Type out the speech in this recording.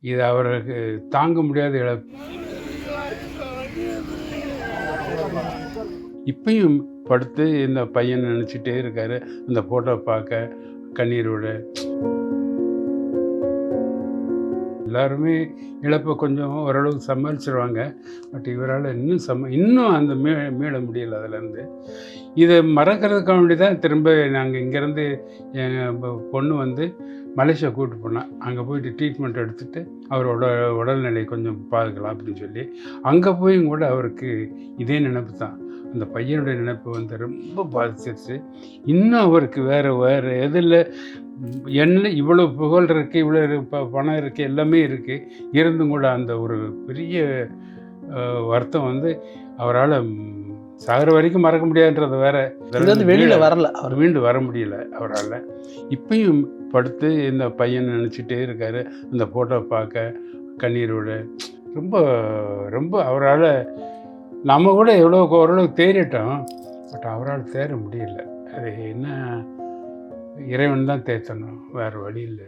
இது அவருக்கு தாங்க முடியாத இழப்பு. இப்பயும் படுத்து இந்த பையன் நினச்சிட்டே இருக்காரு. அந்த ஃபோட்டோ பார்க்க கண்ணீரோட. எல்லாருமே இழப்ப கொஞ்சம் ஓரளவுக்கு சமாளிச்சுருவாங்க. பட் இவரால இன்னும் அந்த மீள முடியல அதுலேருந்து. இத மறக்கிறதுக்காக வேண்டி தான் திரும்ப நாங்க இங்கேருந்து எங்க பொண்ணு வந்து மலேசியா கூட்டு போனா. அங்க போயிட்டு ட்ரீட்மெண்ட் எடுத்துட்டு, அவரோட உடல்நிலை கொஞ்சம் பார்க்கலாம் அப்படின்னு சொல்லி, அங்க போயும் கூட அவருக்கு இதே நினைப்பு தான். அந்த பையனுடைய நினைப்பு வந்து ரொம்ப பாதிச்சிருச்சு. இன்னும் அவருக்கு வேற வேற எதுல என்ன இவ்வளோ புகழ் இருக்கு, இவ்வளோ பணம் இருக்கு, எல்லாமே இருக்கு. இருந்தும் கூட அந்த ஒரு பெரிய வருத்தம் வந்து அவரால சாகுற வரைக்கும் மறக்க முடியாதுன்றது வேற. இதுலேருந்து வெளியில வரல. அவர் மீண்டு வர முடியல அவரால. இப்பயும் படுத்து இந்த பையன் நினச்சிட்டே இருக்காரு. அந்த ஃபோட்டோ பார்க்க கண்ணீரோட. ரொம்ப ரொம்ப அவரால நம்ம கூட ஓரளவுக்கு தேறிட்டோம். பட் அவரால் தேற முடியல. அது என்ன இறைவன் தான் தேத்தணும். வேறு வழி இல்ல.